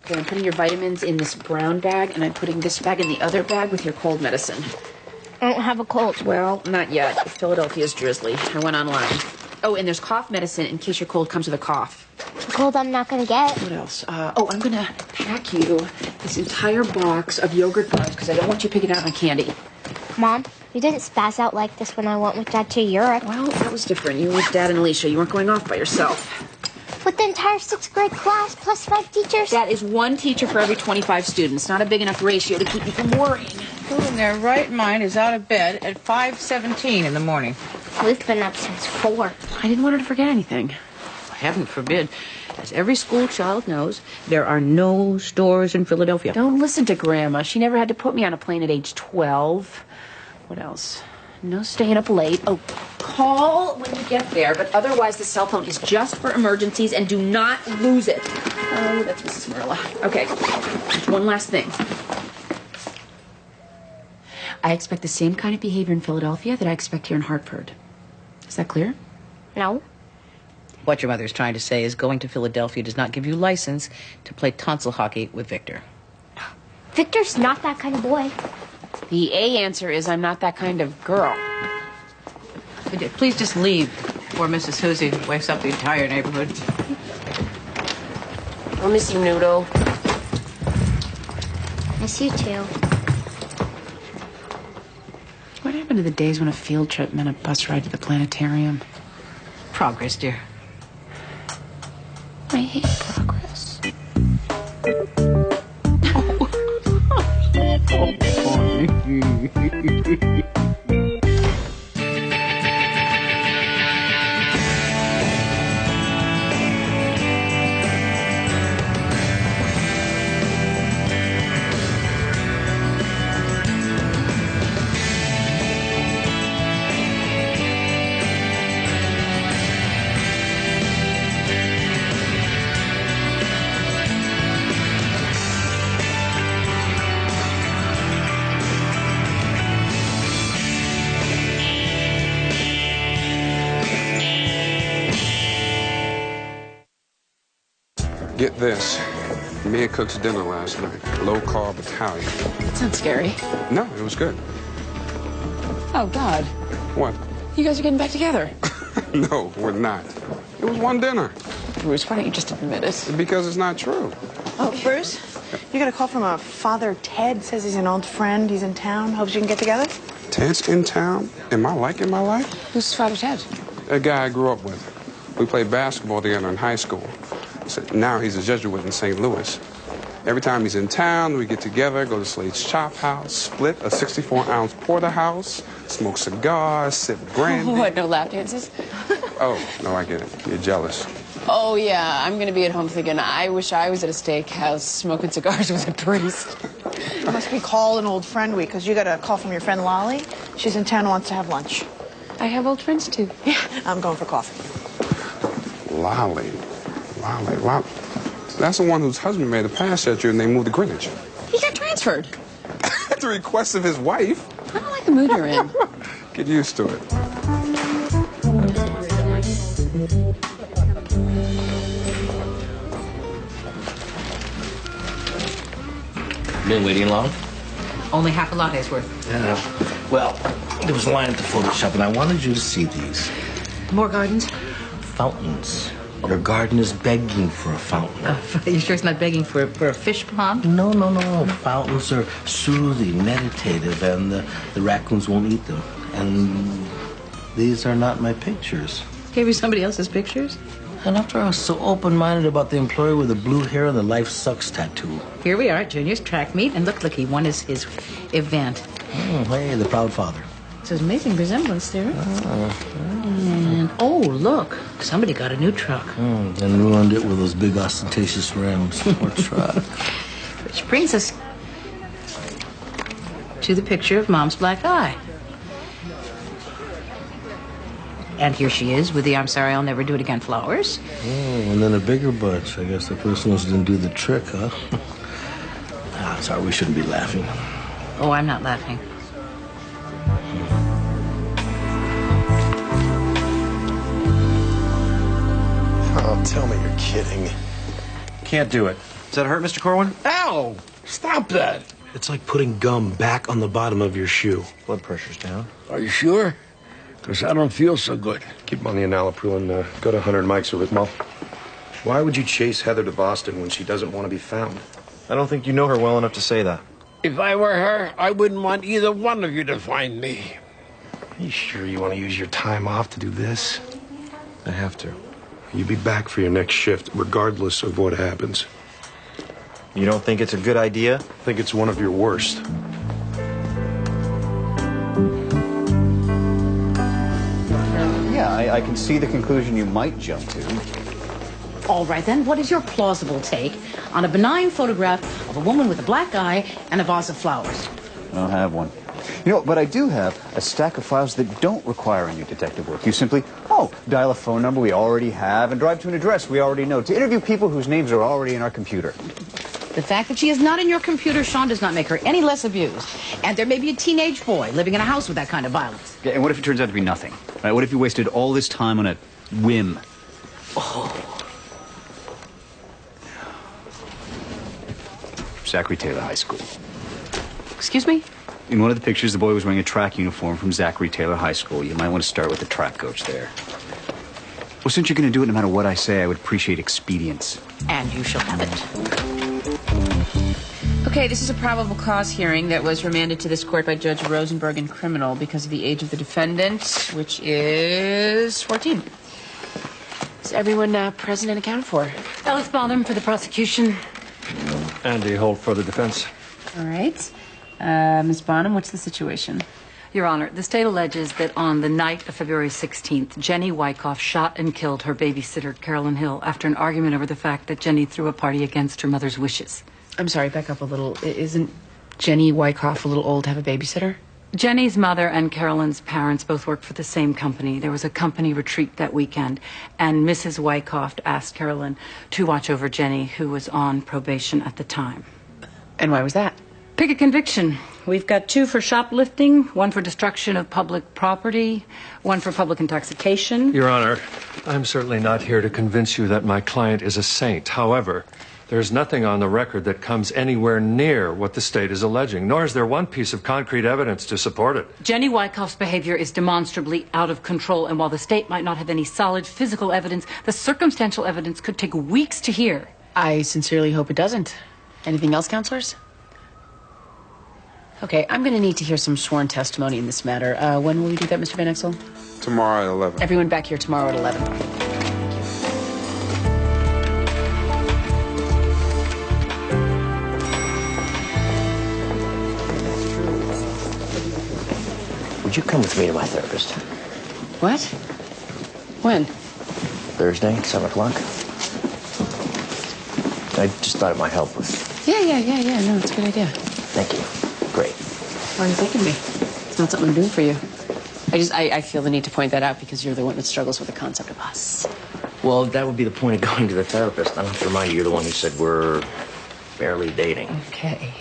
Okay, I'm putting your vitamins in this brown bag, and I'm putting this bag in the other bag with your cold medicine. I don't have a cold. Well, not yet. Philadelphia's drizzly. I went online. Oh, and there's cough medicine in case your cold comes with a cough. A cold I'm not going to get. What else? I'm going to pack you this entire box of yogurt bars because I don't want you picking out my candy. Mom, you didn't spaz out like this when I went with Dad to Europe. Well, that was different. You were with Dad and Alicia. You weren't going off by yourself. With the entire 6th grade class plus 5 teachers? That is 1 teacher for every 25 students. Not a big enough ratio to keep you from worrying. Who in their right mind is out of bed at 5:17 in the morning? We've been up since 4. I didn't want her to forget anything. Heaven forbid. As every school child knows, there are no stores in Philadelphia. Don't listen to Grandma. She never had to put me on a plane at age 12. What else? No staying up late. Oh, call when you get there, but otherwise the cell phone is just for emergencies and do not lose it. Oh, that's Mrs. Merla. Okay, one last thing. I expect the same kind of behavior in Philadelphia that I expect here in Hartford. Is that clear? No. What your mother's trying to say is going to Philadelphia does not give you license to play tonsil hockey with Victor. Victor's not that kind of boy. The A answer is I'm not that kind of girl. Please just leave before Mrs. Susie wakes up the entire neighborhood. I'll miss you, Noodle. Miss you too. What happened to the days when a field trip meant a bus ride to the planetarium? Progress, dear. I hate progress. Get this. Mia cooked dinner last night. Low-carb Italian. That sounds scary. No, it was good. Oh, God. What? You guys are getting back together. No, we're not. It was one dinner. Bruce, why don't you just admit it? Because it's not true. Oh, Bruce, you got a call from a Father Ted. Says he's an old friend. He's in town. Hopes you can get together. Ted's in town? Am I liking my life? Who's Father Ted? A guy I grew up with. We played basketball together in high school. So now he's a Jesuit in St. Louis. Every time he's in town, we get together, go to Slade's Chophouse, split a 64-ounce porterhouse, smoke cigars, sip brandy. What, no lap dances? Oh, no, I get it. You're jealous. Oh, yeah, I'm going to be at home thinking, I wish I was at a steakhouse smoking cigars with a priest. It must be call an old friend week, because you got a call from your friend Lolly. She's in town and wants to have lunch. I have old friends, too. Yeah, I'm going for coffee. Lolly. That's the one whose husband made a pass at you and they moved to Greenwich. He got transferred. At the request of his wife. I don't like the mood you're in. Get used to it. Been waiting long? Only half a latte's worth. Yeah. Well, there was a line at the photo shop, and I wanted you to see these. More gardens? Fountains. Your garden is begging for a fountain. You sure it's not begging for a fish pond? No. Fountains are soothing, meditative, and the raccoons won't eat them. And these are not my pictures. Gave you somebody else's pictures? And after I was so open-minded about the employee with the blue hair and the Life Sucks tattoo. Here we are at Junior's track meet, and look, he won his event. Oh, hey, the proud father. It's an amazing resemblance there. And, oh, look, somebody got a new truck. And ruined it with those big ostentatious rims. Poor truck. Which brings us to the picture of Mom's black eye. And here she is with the I'm sorry, I'll never do it again flowers. Oh, and then a bigger bunch. I guess the person who didn't do the trick, huh? Sorry, we shouldn't be laughing. Oh, I'm not laughing. Oh, tell me you're kidding. Can't do it. Does that hurt, Mr. Corwin? Ow! Stop that! It's like putting gum back on the bottom of your shoe. Blood pressure's down. Are you sure? Because I don't feel so good. Keep him on the enalapril and go to 100 mics or Ritmo. Why would you chase Heather to Boston when she doesn't want to be found? I don't think you know her well enough to say that. If I were her, I wouldn't want either one of you to find me. Are you sure you want to use your time off to do this? I have to. You'll be back for your next shift, regardless of what happens. You don't think it's a good idea? I think it's one of your worst. Yeah, I can see the conclusion you might jump to. All right, then, what is your plausible take on a benign photograph of a woman with a black eye and a vase of flowers? I don't have one. You know, but I do have a stack of files that don't require any detective work. You simply, dial a phone number we already have and drive to an address we already know to interview people whose names are already in our computer. The fact that she is not in your computer, Sean, does not make her any less abused. And there may be a teenage boy living in a house with that kind of violence. Yeah, and what if it turns out to be nothing? Right? What if you wasted all this time on a whim? Zachary Taylor High School. Excuse me? In one of the pictures, the boy was wearing a track uniform from Zachary Taylor High School. You might want to start with the track coach there. Well, since you're going to do it no matter what I say, I would appreciate expedience. And you shall have it. Okay, this is a probable cause hearing that was remanded to this court by Judge Rosenberg in criminal because of the age of the defendant, which is 14. Is everyone present and accounted for? Alice Bonham for the prosecution. Andy Holt for the defense. All right. Ms. Bonham, what's the situation? Your Honor, the state alleges that on the night of February 16th, Jenny Wyckoff shot and killed her babysitter, Carolyn Hill, after an argument over the fact that Jenny threw a party against her mother's wishes. I'm sorry, back up a little. Isn't Jenny Wyckoff a little old to have a babysitter? Jenny's mother and Carolyn's parents both worked for the same company. There was a company retreat that weekend, and Mrs. Wyckoff asked Carolyn to watch over Jenny, who was on probation at the time. And why was that? Pick a conviction. We've got 2 for shoplifting, 1 for destruction of public property, 1 for public intoxication. Your Honor, I'm certainly not here to convince you that my client is a saint. However, there's nothing on the record that comes anywhere near what the state is alleging, nor is there one piece of concrete evidence to support it. Jenny Wyckoff's behavior is demonstrably out of control, and while the state might not have any solid physical evidence, the circumstantial evidence could take weeks to hear. I sincerely hope it doesn't. Anything else, counselors? Okay, I'm going to need to hear some sworn testimony in this matter. When will we do that, Mr. Van Exel? Tomorrow at 11. Everyone back here tomorrow at 11. Would you come with me to my therapist? What? When? Thursday, 7 o'clock. I just thought it might help with... Yeah. No, it's a good idea. Thank you. Great. Why are you thanking me? It's not something I'm doing for you. I feel the need to point that out because you're the one that struggles with the concept of us. Well, that would be the point of going to the therapist. I don't have to remind you, you're the one who said we're barely dating. Okay.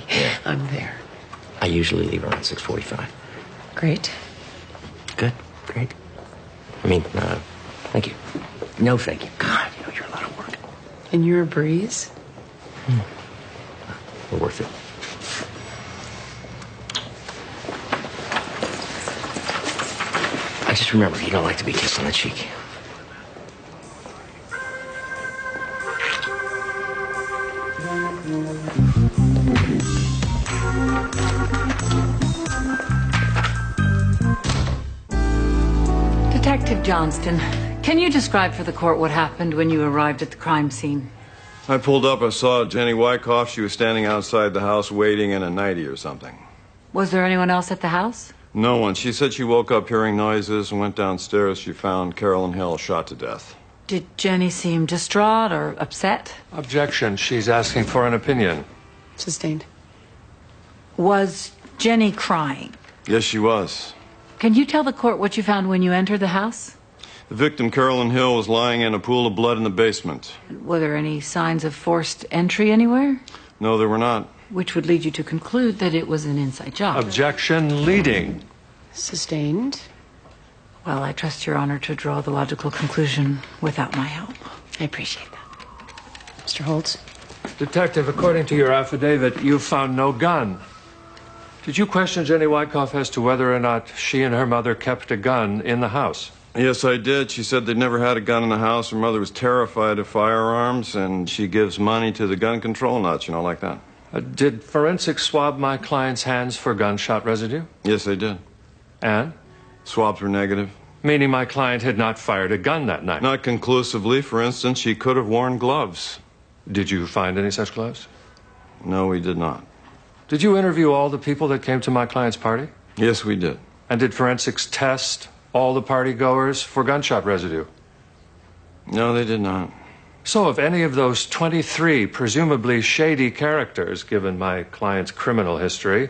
Yeah. I'm there. I usually leave around 6:45. Great. Good. Great. I mean, thank you. No, thank you. God, you're a lot of work. And you're a breeze? We're worth it. I just remember, you don't like to be kissed on the cheek. Detective Johnston, can you describe for the court what happened when you arrived at the crime scene? I pulled up, I saw Jenny Wyckoff. She was standing outside the house waiting in a nightie or something. Was there anyone else at the house? No one. She said she woke up hearing noises and went downstairs. She found Carolyn Hill shot to death. Did Jenny seem distraught or upset? Objection. She's asking for an opinion. Sustained. Was Jenny crying? Yes, she was. Can you tell the court what you found when you entered the house? The victim, Carolyn Hill, was lying in a pool of blood in the basement. Were there any signs of forced entry anywhere? No, there were not. Which would lead you to conclude that it was an inside job. Objection. Leading. Sustained. Well, I trust Your Honor to draw the logical conclusion without my help. I appreciate that. Mr. Holtz? Detective, according to your affidavit, you found no gun. Did you question Jenny Wyckoff as to whether or not she and her mother kept a gun in the house? Yes, I did. She said they'd never had a gun in the house. Her mother was terrified of firearms, and she gives money to the gun control nuts, you know, like that. Did forensics swab my client's hands for gunshot residue? Yes, they did. And? Swabs were negative. Meaning my client had not fired a gun that night? Not conclusively. For instance, she could have worn gloves. Did you find any such gloves? No, we did not. Did you interview all the people that came to my client's party? Yes, we did. And did forensics test all the party goers for gunshot residue? No, they did not. So if any of those 23 presumably shady characters, given my client's criminal history,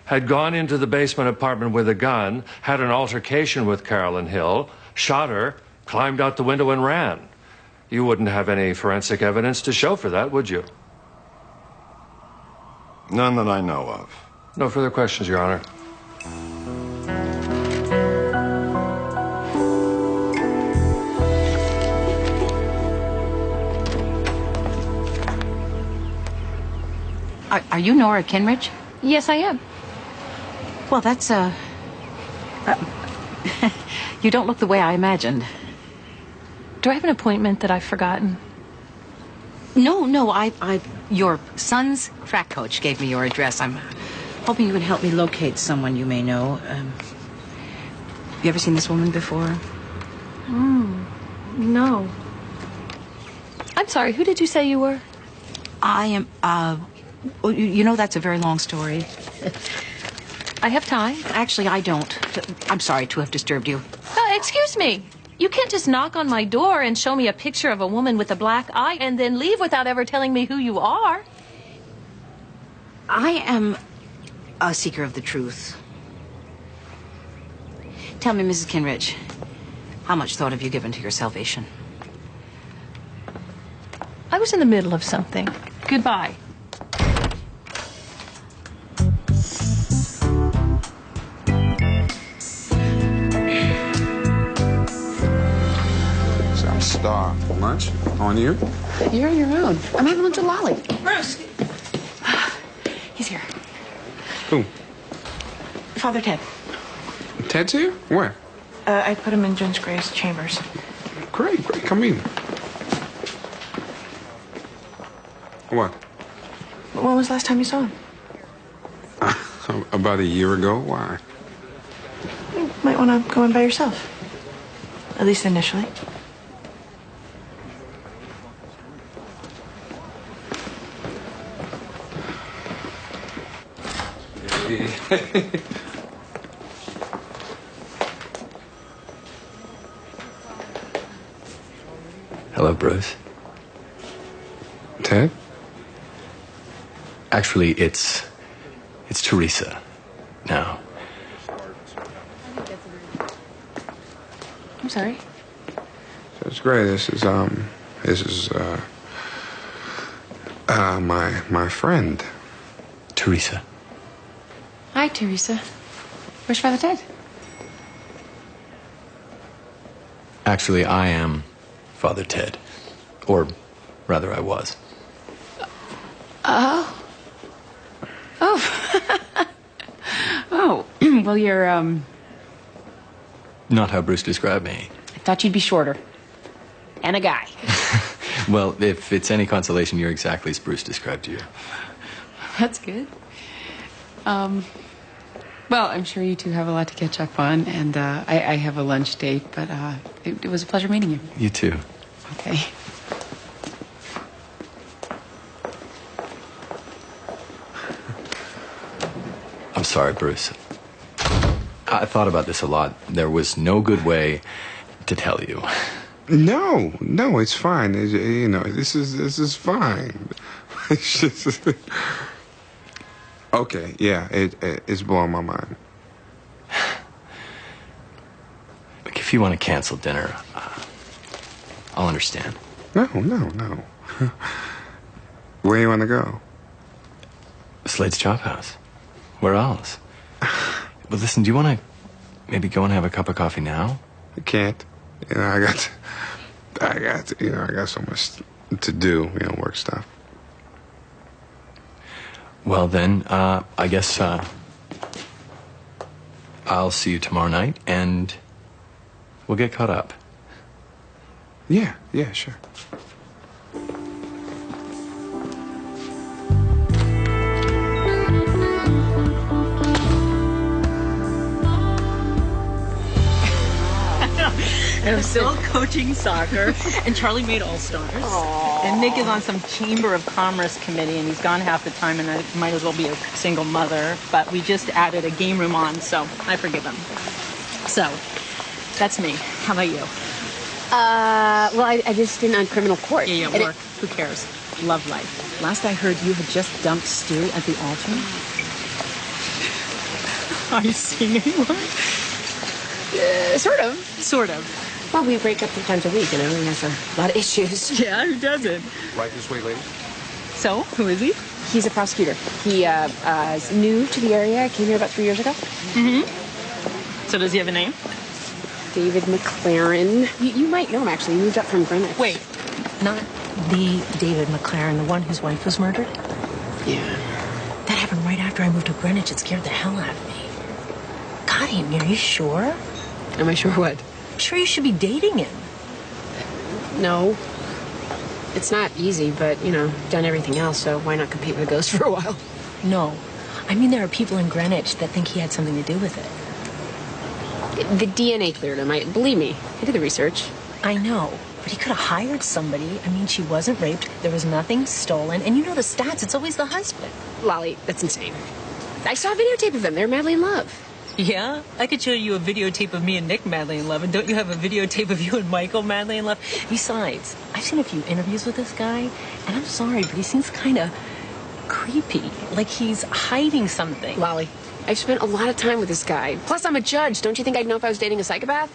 had gone into the basement apartment with a gun, had an altercation with Carolyn Hill, shot her, climbed out the window and ran, you wouldn't have any forensic evidence to show for that, would you? None that I know of. No further questions, Your Honor. Are you Nora Kinrich? Yes, I am. Well, that's, you don't look the way I imagined. Do I have an appointment that I've forgotten? No, your son's track coach gave me your address. I'm hoping you can help me locate someone you may know. You ever seen this woman before? No. I'm sorry, who did you say you were? I am, you know that's a very long story. I have time. Actually, I don't. I'm sorry to have disturbed you. Excuse me. You can't just knock on my door and show me a picture of a woman with a black eye and then leave without ever telling me who you are. I am a seeker of the truth. Tell me, Mrs. Kinrich, how much thought have you given to your salvation? I was in the middle of something. Goodbye. I'm starved. Lunch? On you? You're on your own. I'm having lunch with Lolly. Bruce! He's here. Who? Father Ted. Ted's here? Where? I put him in Judge Gray's chambers. Great. Come in. What? When was the last time you saw him? About a year ago. Why? You might want to go in by yourself. At least initially. Hello, Bruce. Ted? Actually, it's Teresa. Now. I'm sorry. So it's great. This is my friend. Teresa. Hi, Teresa. Where's Father Ted? Actually, I am Father Ted. Or rather, I was. Oh. Oh, well, you're, Not how Bruce described me. I thought you'd be shorter. And a guy. Well, if it's any consolation, you're exactly as Bruce described you. That's good. Well, I'm sure you two have a lot to catch up on, and I have a lunch date, but it was a pleasure meeting you. You too. Okay. I'm sorry, Bruce. I thought about this a lot. There was no good way to tell you. No, it's fine. This is fine. It's just okay. Yeah, it's blowing my mind. Look, if you want to cancel dinner, I'll understand. No. Where you want to go? Slades Chophouse. Where else? But listen, do you want to maybe go and have a cup of coffee now? I can't. I got so much to do. Work stuff. Well, then, I guess I'll see you tomorrow night, and we'll get caught up. Yeah, sure. And I'm still coaching soccer, and Charlie made All-Stars. And Nick is on some Chamber of Commerce committee, and he's gone half the time, and I might as well be a single mother. But we just added a game room on, so I forgive him. So, that's me. How about you? Well, I just didn't on criminal court. Yeah, work. Who cares? Love life. Last I heard, you had just dumped Stu at the altar. Are you seeing anyone? Sort of. Sort of. Well, we break up 3 times a week, you know. He has a lot of issues. Yeah, who doesn't? Right this way, lady. So, who is he? He's a prosecutor. He is new to the area. Came here about 3 years ago. Mm-hmm. So does he have a name? David McLaren. You might know him, actually. He moved up from Greenwich. Wait, not the David McLaren, the one whose wife was murdered? Yeah. That happened right after I moved to Greenwich. It scared the hell out of me. God, Amy, are you sure? Am I sure what? I'm sure you should be dating him. No. It's not easy, but, you know, done everything else, so why not compete with a ghost for a while? No. I mean, there are people in Greenwich that think he had something to do with it. The DNA cleared him. Believe me, I did the research. I know, but he could have hired somebody. I mean, she wasn't raped. There was nothing stolen. And you know the stats. It's always the husband. Lolly, that's insane. I saw a videotape of them. They're madly in love. Yeah? I could show you a videotape of me and Nick madly in love. And don't you have a videotape of you and Michael madly in love? Besides, I've seen a few interviews with this guy, and I'm sorry, but he seems kind of creepy. Like he's hiding something. Lolly, I've spent a lot of time with this guy. Plus, I'm a judge. Don't you think I'd know if I was dating a psychopath?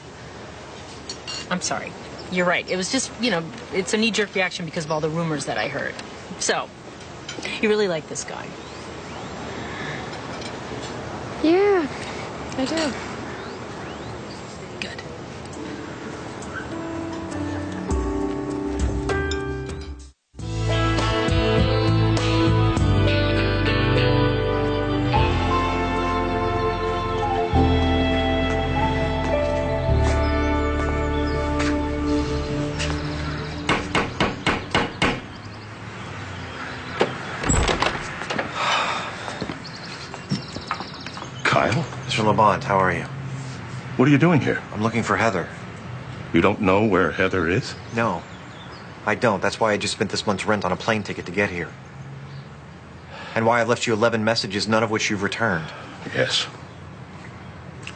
I'm sorry. You're right. It was just, you know, it's a knee-jerk reaction because of all the rumors that I heard. So, you really like this guy? Yeah, I do. Good. Kyle? Mr. Lamont, how are you? What are you doing here? I'm looking for Heather. You don't know where Heather is? No, I don't. That's why I just spent this month's rent on a plane ticket to get here. And why I've left you 11 messages, none of which you've returned. Yes.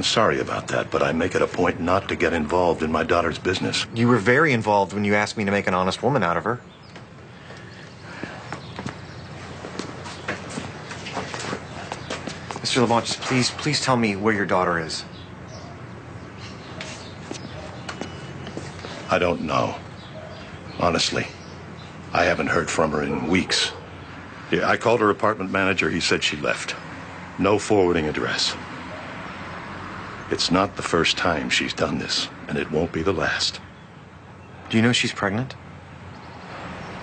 Sorry about that, but I make it a point not to get involved in my daughter's business. You were very involved when you asked me to make an honest woman out of her. Mr. Lamont, just please tell me where your daughter is. I don't know. Honestly, I haven't heard from her in weeks. Yeah, I called her apartment manager. He said she left. No forwarding address. It's not the first time she's done this, and it won't be the last. Do you know she's pregnant?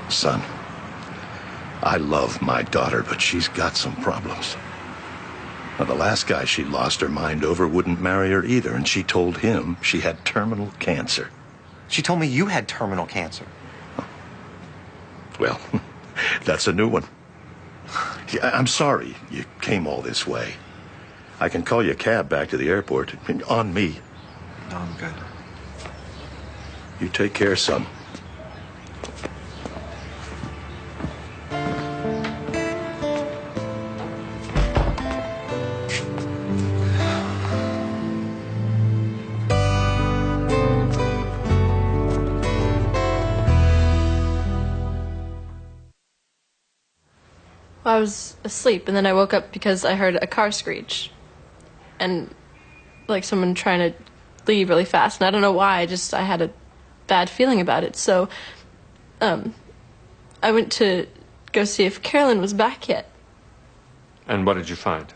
Son, I love my daughter, but she's got some problems. Now, the last guy she lost her mind over wouldn't marry her either, and she told him she had terminal cancer. She told me you had terminal cancer. Well, that's a new one. Yeah, I'm sorry you came all this way. I can call you a cab back to the airport. On me. No, I'm good. You take care, son. I was asleep, and then I woke up because I heard a car screech. And, like, someone trying to leave really fast. And I don't know why, I had a bad feeling about it. So, I went to go see if Carolyn was back yet. And what did you find?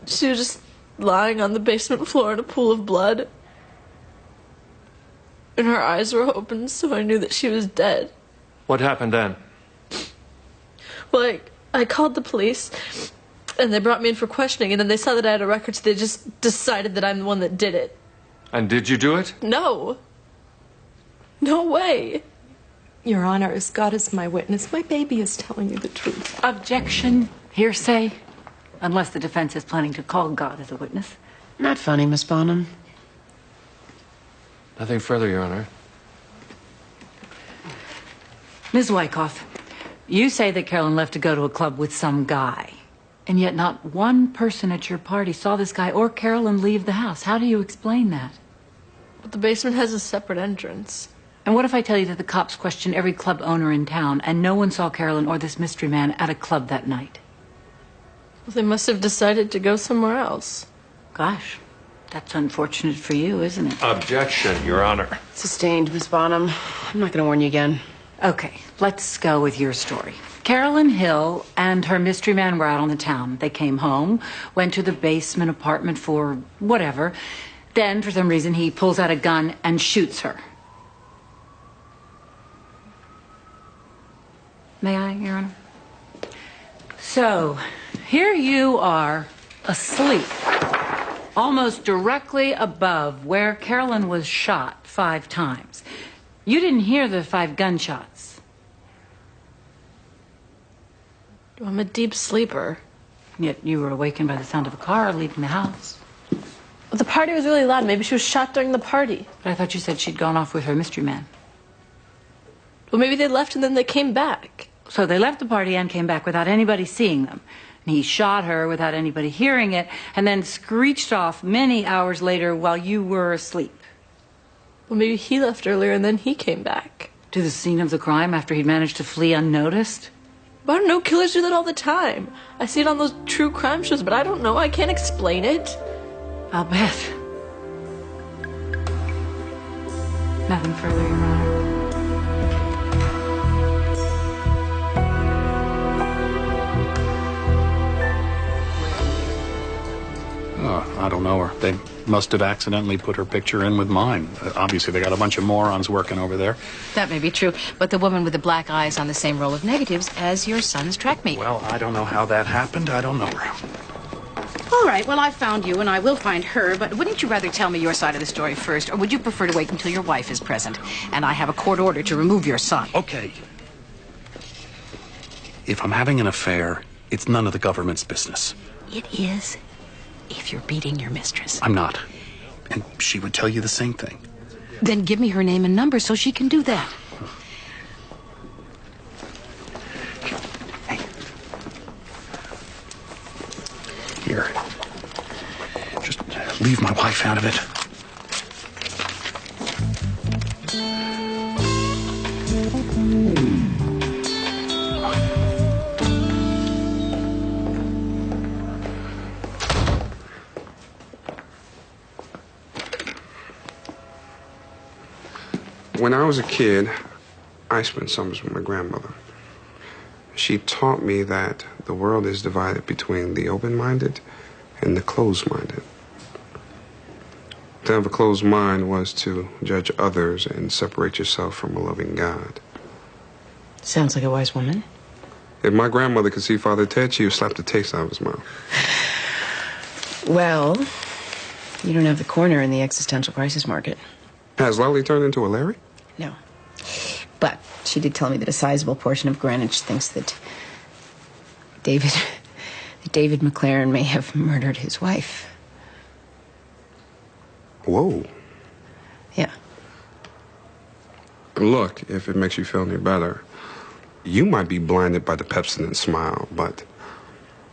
She was just lying on the basement floor in a pool of blood. And her eyes were open, so I knew that she was dead. What happened then? Well, I called the police, and they brought me in for questioning, and then they saw that I had a record, so they just decided that I'm the one that did it. And did you do it? No. No way. Your Honor, as God is my witness, my baby is telling you the truth. Objection. Hearsay. Unless the defense is planning to call God as a witness. Not funny, Miss Bonham. Nothing further, Your Honor. Ms. Wyckoff, you say that Carolyn left to go to a club with some guy. And yet not one person at your party saw this guy or Carolyn leave the house. How do you explain that? But the basement has a separate entrance. And what if I tell you that the cops questioned every club owner in town and no one saw Carolyn or this mystery man at a club that night? Well, they must have decided to go somewhere else. Gosh, that's unfortunate for you, isn't it? Objection, Your Honor. Sustained, Miss Bonham. I'm not going to warn you again. Okay, let's go with your story. Carolyn Hill and her mystery man were out on the town. They came home, went to the basement apartment for whatever. Then, for some reason, he pulls out a gun and shoots her. May I, Your Honor? So, here you are, asleep, almost directly above where Carolyn was shot 5 times. You didn't hear the 5 gunshots. I'm a deep sleeper. Yet you were awakened by the sound of a car leaving the house. But the party was really loud. Maybe she was shot during the party. But I thought you said she'd gone off with her mystery man. Well, maybe they left and then they came back. So they left the party and came back without anybody seeing them. And he shot her without anybody hearing it, and then screeched off many hours later while you were asleep. Well, maybe he left earlier and then he came back. To the scene of the crime after he'd managed to flee unnoticed? But I don't know, killers do that all the time. I see it on those true crime shows, but I don't know. I can't explain it. I'll bet. Nothing further, Your Honor. Oh, I don't know her. They must have accidentally put her picture in with mine. Obviously, they got a bunch of morons working over there. That may be true, but the woman with the black eyes on the same roll of negatives as your son's track meet. Well, I don't know how that happened. I don't know her. All right, well, I found you, and I will find her, but wouldn't you rather tell me your side of the story first, or would you prefer to wait until your wife is present, and I have a court order to remove your son? Okay. If I'm having an affair, it's none of the government's business. It is, if you're beating your mistress. I'm not. And she would tell you the same thing. Then give me her name and number so she can do that. Here. Just leave my wife out of it. When I was a kid, I spent summers with my grandmother. She taught me that the world is divided between the open-minded and the closed-minded. To have a closed mind was to judge others and separate yourself from a loving God. Sounds like a wise woman. If my grandmother could see Father Ted, she would slap the taste out of his mouth. Well, you don't have the corner in the existential crisis market. Has Lolly turned into a Larry? No. But she did tell me that a sizable portion of Greenwich thinks that David McLaren may have murdered his wife. Whoa. Yeah. Look, if it makes you feel any better, you might be blinded by the Pepsodent smile, but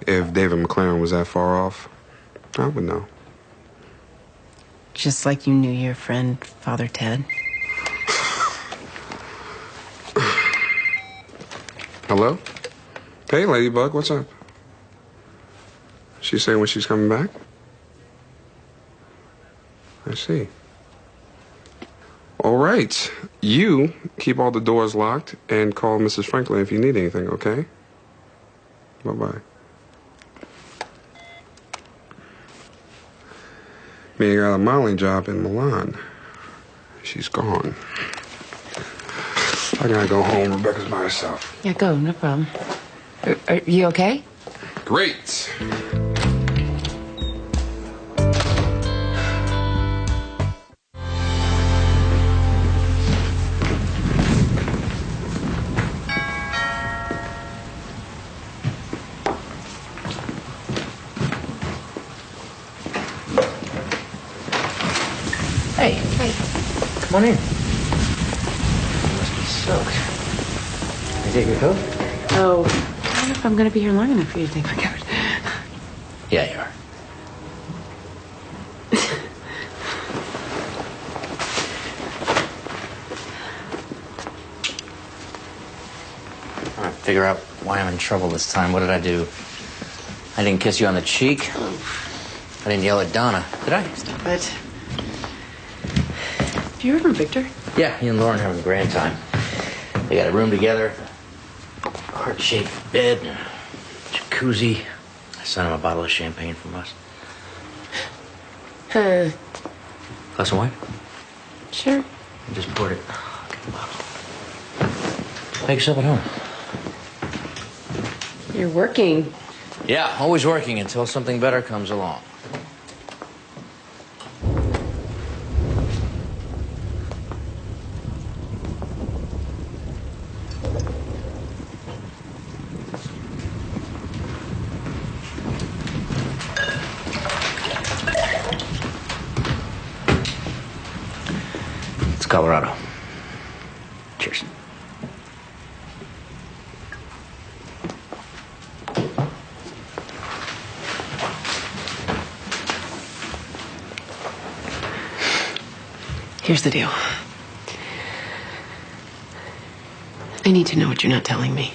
if David McLaren was that far off, I would know. Just like you knew your friend, Father Ted. Hello? Hey, Ladybug, what's up? She's saying when she's coming back? I see. All right. You keep all the doors locked and call Mrs. Franklin if you need anything, okay? Bye-bye. Me got a modeling job in Milan. She's gone. I gotta go home. Rebecca's by herself. Yeah, go, no problem. Are you okay? Great. Hey. Hey. Come on in. You must be soaked. Can I take your coat? Oh, I don't know if I'm going to be here long enough for you to take my coat. Yeah, you are. All right, figure out why I'm in trouble this time. What did I do? I didn't kiss you on the cheek. I didn't yell at Donna. Did I? Stop it. Have you heard from Victor? Yeah, he and Lauren are having a grand time. They got a room together, heart-shaped bed, jacuzzi. I sent him a bottle of champagne from us. Glass of wine? Sure. I just poured it. Get the bottle. Make yourself at home. You're working. Yeah, always working until something better comes along. It's Colorado. Cheers. Here's the deal. I need to know what you're not telling me.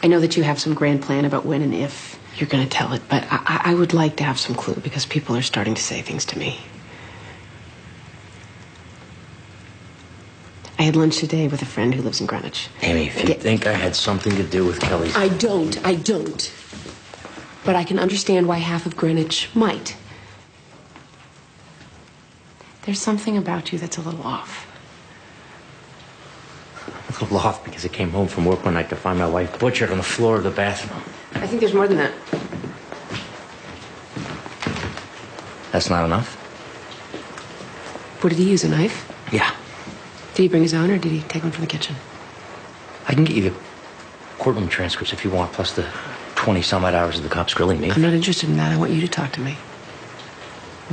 I know that you have some grand plan about when and if you're going to tell it, but I would like to have some clue because people are starting to say things to me. I had lunch today with a friend who lives in Greenwich. Amy, if you think I had something to do with Kelly's... I don't. But I can understand why half of Greenwich might. There's something about you that's a little off. A little off because I came home from work one night to find my wife butchered on the floor of the bathroom. I think there's more than that. That's not enough? What did he use, a knife? Yeah. Did he bring his own or did he take one from the kitchen? I can get you the courtroom transcripts if you want, plus the 20-some-odd hours of the cops grilling me. I'm not interested in that. I want you to talk to me.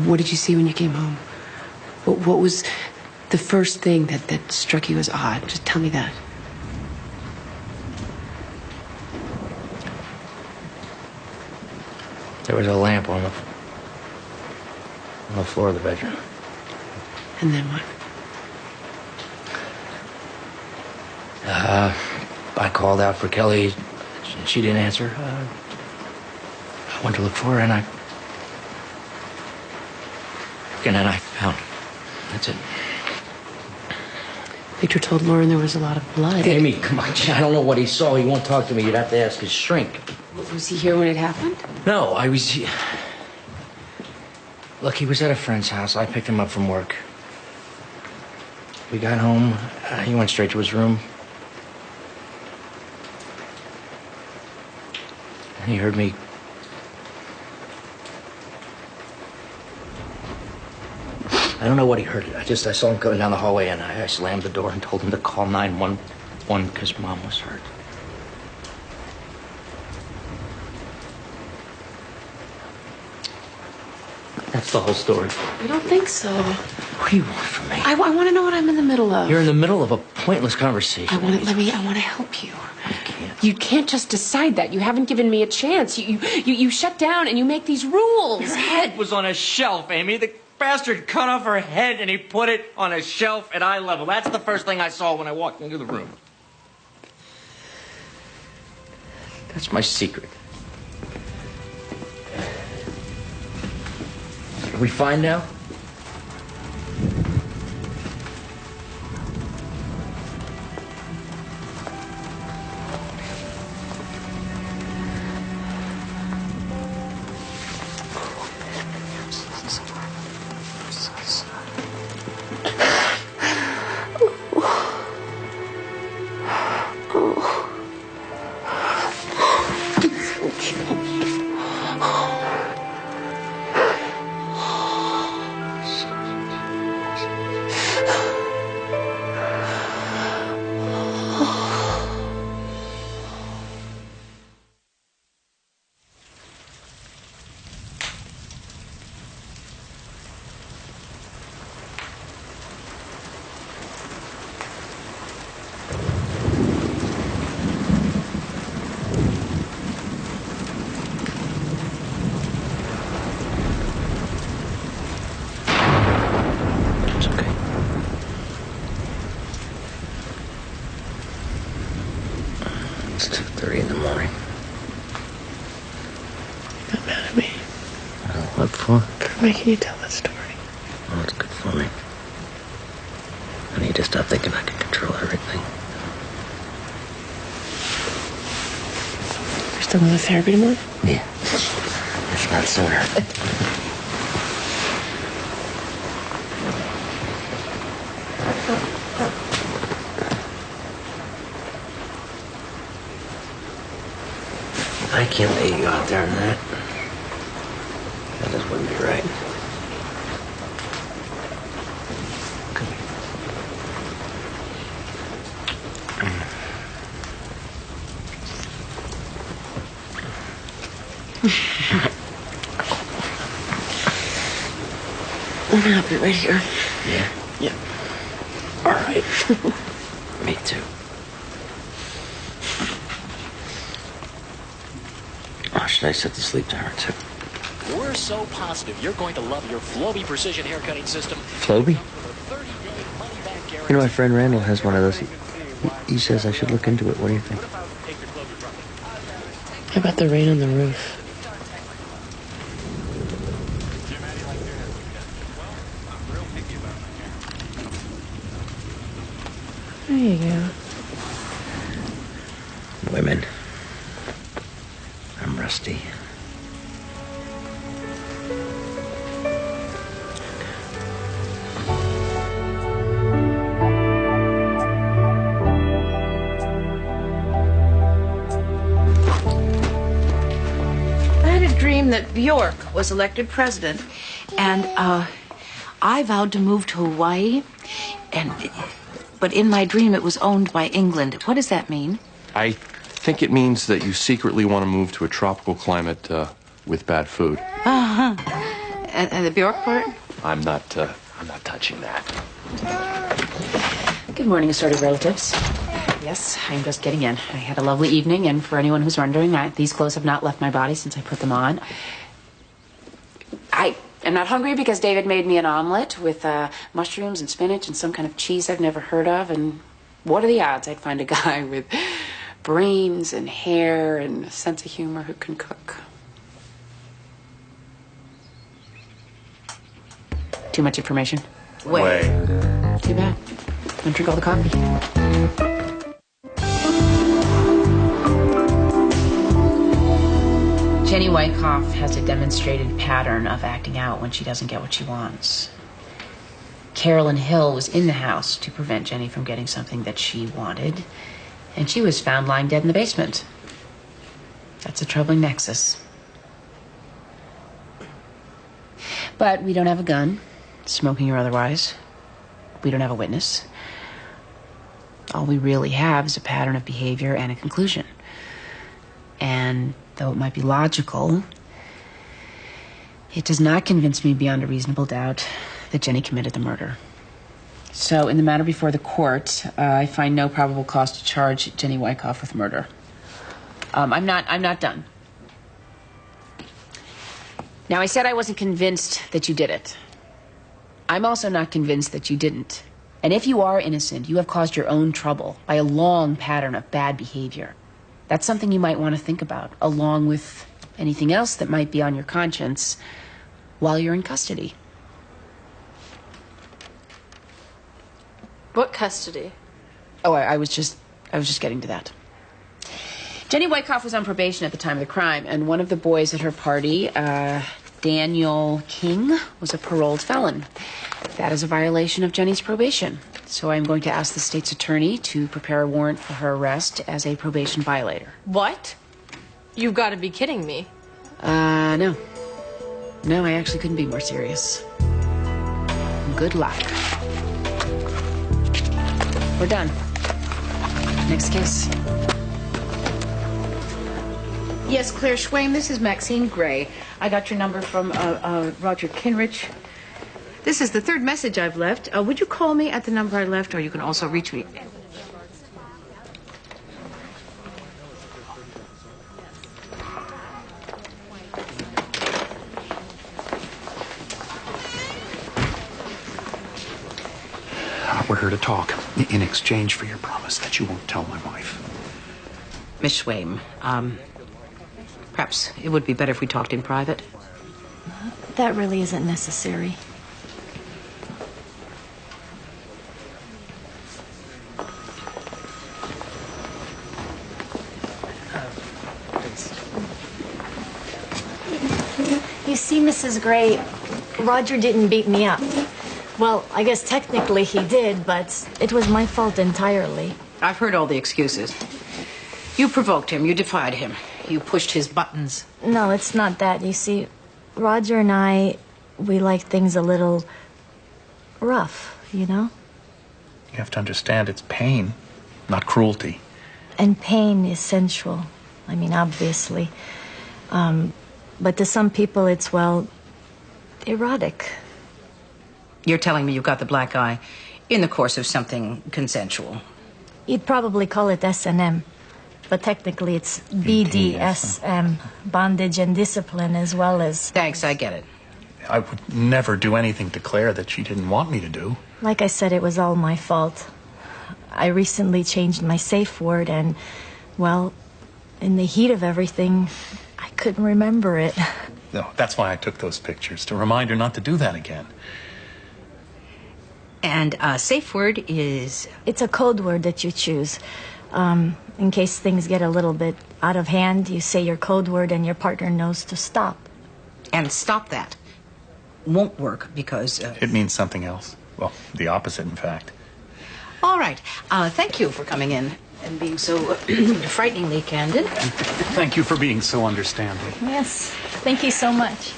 What did you see when you came home? What was the first thing that struck you as odd? Just tell me that. There was a lamp on the floor of the bedroom. And then what? I called out for Kelly. She didn't answer. I went to look for her, and then I found her. That's it. Victor told Lauren there was a lot of blood. Amy, come on. I don't know what he saw. He won't talk to me. You'd have to ask his shrink. Was he here when it happened? No, I was... Look, he was at a friend's house. I picked him up from work. We got home. He went straight to his room. He heard me... I don't know what he heard. I saw him coming down the hallway, and I slammed the door and told him to call 911 because Mom was hurt. That's the whole story. I don't think so. What do you want from me? I want to know what I'm in the middle of. You're in the middle of a pointless conversation. I want to help you. You can't just decide that. You haven't given me a chance. You shut down and you make these rules. Her head was on a shelf, Amy. The bastard cut off her head and he put it on a shelf at eye level. That's the first thing I saw when I walked into the room. That's my secret. Are we fine now? It's 2:30 in the morning. Not mad at me What for? for making you tell that story. Oh, it's good for me. I need to stop thinking I can control everything. You're still going to therapy tomorrow? Yeah. If not sooner. I can't let you go out there in that. That just wouldn't be right. I'm happy right here. Yeah? Yeah. All right. Me too. Oh, should I set the sleep timer too? We're so positive you're going to love your Flowbee precision haircutting system. Flowbee? You know, my friend Randall has one of those. He says I should look into it. What do you think? How about the rain on the roof? There you go. Women. I'm rusty. I had a dream that Bjork was elected president, and I vowed to move to Hawaii, but in my dream it was owned by England. What does that mean? I think it means that you secretly want to move to a tropical climate with bad food. Uh-huh. And the Bjork part? I'm not touching that. Good morning, assorted relatives. Yes, I'm just getting in. I had a lovely evening, and for anyone who's wondering, these clothes have not left my body since I put them on. I am not hungry because David made me an omelet with mushrooms and spinach and some kind of cheese I've never heard of, and what are the odds I'd find a guy with brains and hair and a sense of humor who can cook? Too much information? Way. Too bad. Don't drink all the coffee. Jenny Wyckoff has a demonstrated pattern of acting out when she doesn't get what she wants. Carolyn Hill was in the house to prevent Jenny from getting something that she wanted, and she was found lying dead in the basement. That's a troubling nexus. But we don't have a gun, smoking or otherwise. We don't have a witness. All we really have is a pattern of behavior and a conclusion. And though it might be logical, it does not convince me beyond a reasonable doubt that Jenny committed the murder. So, in the matter before the court, I find no probable cause to charge Jenny Wyckoff with murder. I'm not done. Now, I said I wasn't convinced that you did it. I'm also not convinced that you didn't. And if you are innocent, you have caused your own trouble by a long pattern of bad behavior. That's something you might want to think about, along with anything else that might be on your conscience while you're in custody. What custody? Oh, I was just getting to that. Jenny Wyckoff was on probation at the time of the crime, and one of the boys at her party, Daniel King, was a paroled felon. That is a violation of Jenny's probation. So I'm going to ask the state's attorney to prepare a warrant for her arrest as a probation violator. What? You've got to be kidding me. No. No, I actually couldn't be more serious. Good luck. We're done. Next case. Yes, Claire Schwaim, this is Maxine Gray. I got your number from Roger Kinrich. This is the third message I've left. Would you call me at the number I left, or you can also reach me? We're here to talk in exchange for your promise that you won't tell my wife. Miss Schwaim, perhaps it would be better if we talked in private. That really isn't necessary. You see, Mrs. Gray, Roger didn't beat me up. Well, I guess technically he did, but it was my fault entirely. I've heard all the excuses. You provoked him, you defied him, you pushed his buttons. No, it's not that. You see, Roger and I, we like things a little rough, you know? You have to understand it's pain, not cruelty. And pain is sensual. I mean, obviously. But to some people, it's, well, erotic. You're telling me you got the black eye in the course of something consensual. You'd probably call it S&M, but technically it's BDSM, bondage and discipline, as well as... Thanks, I get it. I would never do anything to Claire that she didn't want me to do. Like I said, it was all my fault. I recently changed my safe word and, well, in the heat of everything, I couldn't remember it. No, that's why I took those pictures, to remind her not to do that again. And a safe word is... It's a code word that you choose. In case things get a little bit out of hand, you say your code word and your partner knows to stop. And stop that won't work because... It means something else. Well, the opposite, in fact. All right. Thank you for coming in and being so frighteningly candid. Thank you for being so understanding. Yes. Thank you so much.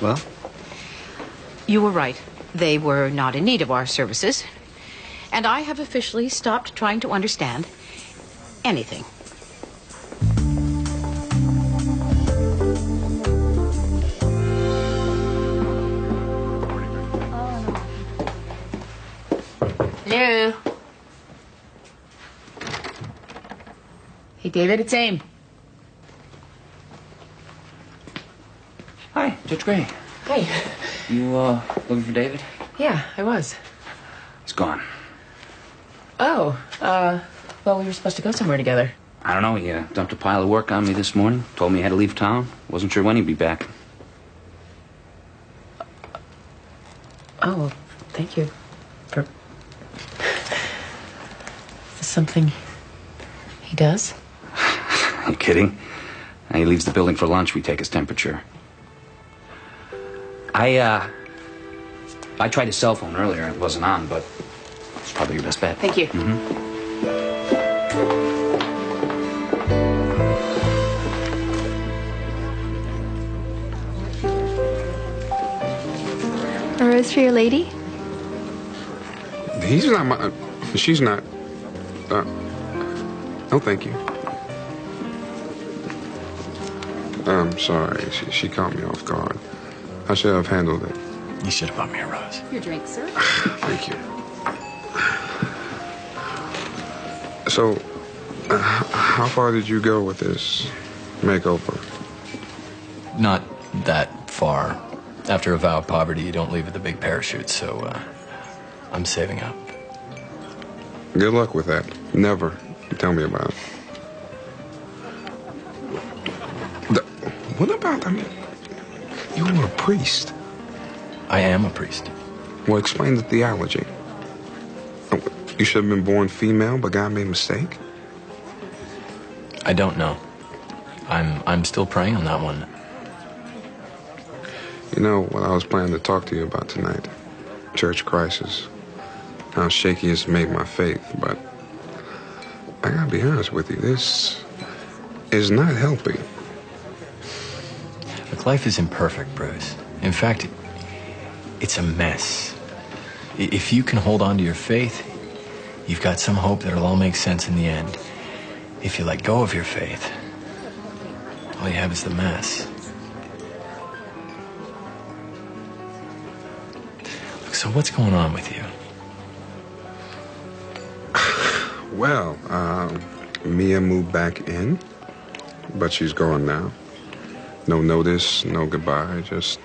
Well? You were right. They were not in need of our services. And I have officially stopped trying to understand anything. Hello? Hey, David, it's Aim. Hi, Judge Gray. Hey. You, looking for David? Yeah, I was. He's gone. Oh, well, we were supposed to go somewhere together. I don't know, he dumped a pile of work on me this morning. Told me he had to leave town. Wasn't sure when he'd be back. Oh, well, thank you for... Is this something he does? Are you kidding? He leaves the building for lunch. We take his temperature. I tried his cell phone earlier. It wasn't on, but it's probably your best bet. Thank you. A rose for your lady? He's not my... She's not... no, thank you. I'm sorry. She caught me off guard. I should have handled it. You should have bought me a rose. Your drink, sir. Thank you. So, how far did you go with this makeover? Not that far. After a vow of poverty, you don't leave with a big parachute, so I'm saving up. Good luck with that. Never. Tell me about it. What about, I mean, you were a priest. I am a priest. Well, explain the theology. You should have been born female, but God made a mistake? I don't know. I'm still praying on that one. You know what I was planning to talk to you about tonight? Church crisis. how shaky it's made my faith, but I gotta be honest with you, this is not helping. Look, life is imperfect, Bruce. In fact, it's a mess. If you can hold on to your faith, you've got some hope that it'll all make sense in the end. If you let go of your faith, all you have is the mess. Look, so what's going on with you? Well, Mia moved back in, but she's gone now. No notice, no goodbye, just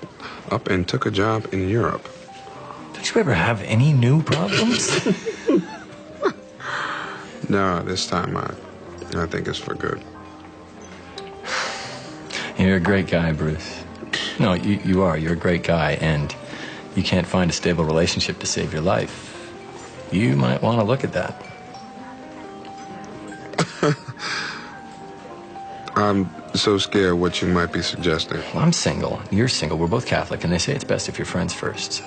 up and took a job in Europe. Don't you ever have any new problems? No, this time I think it's for good. You're a great guy, Bruce. No, you are. You're a great guy, and you can't find a stable relationship to save your life. You might want to look at that. I'm so scared what you might be suggesting. Well, I'm single. You're single. We're both Catholic, and they say it's best if you're friends first.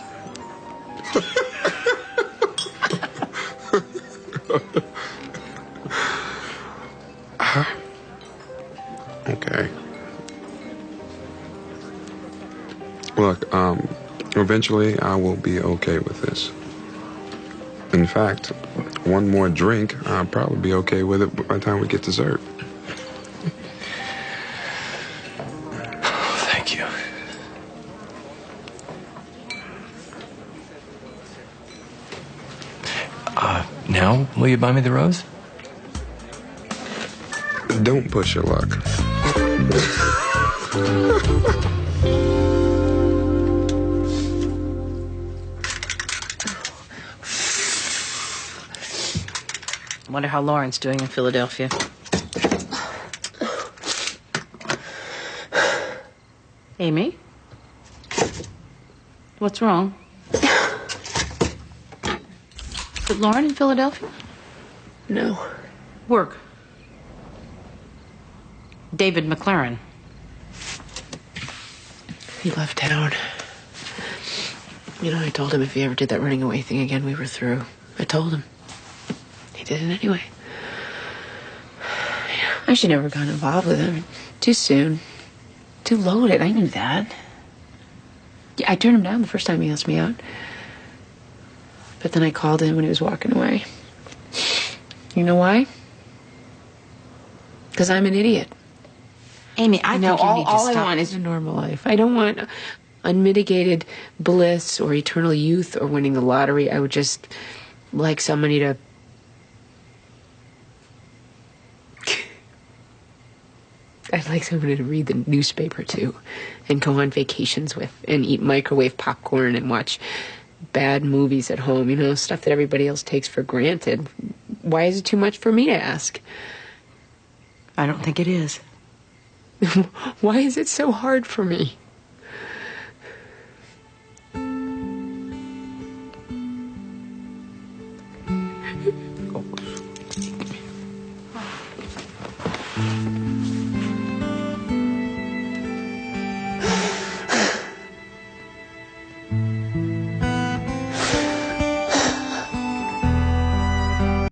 Okay. Look, eventually I will be okay with this. In fact, one more drink, I'll probably be okay with it by the time we get dessert. Thank you. Now, will you buy me the rose? Don't push your luck. I wonder how Lauren's doing in Philadelphia. Amy? What's wrong? Is it Lauren in Philadelphia? No. Work. David McLaren. He left town. You know, I told him if he ever did that running away thing again, we were through. I told him. He did it anyway. I should never have gotten involved with him. Too soon. Too loaded. I knew that. Yeah, I turned him down the first time he asked me out. But then I called him when he was walking away. You know why? Because I'm an idiot. Amy, I think you need to all stop. I want is a normal life. I don't want unmitigated bliss or eternal youth or winning the lottery. I would just like somebody to... I'd like somebody to read the newspaper to and go on vacations with and eat microwave popcorn and watch bad movies at home, you know, stuff that everybody else takes for granted. Why is it too much for me to ask? I don't think it is. Why is it so hard for me?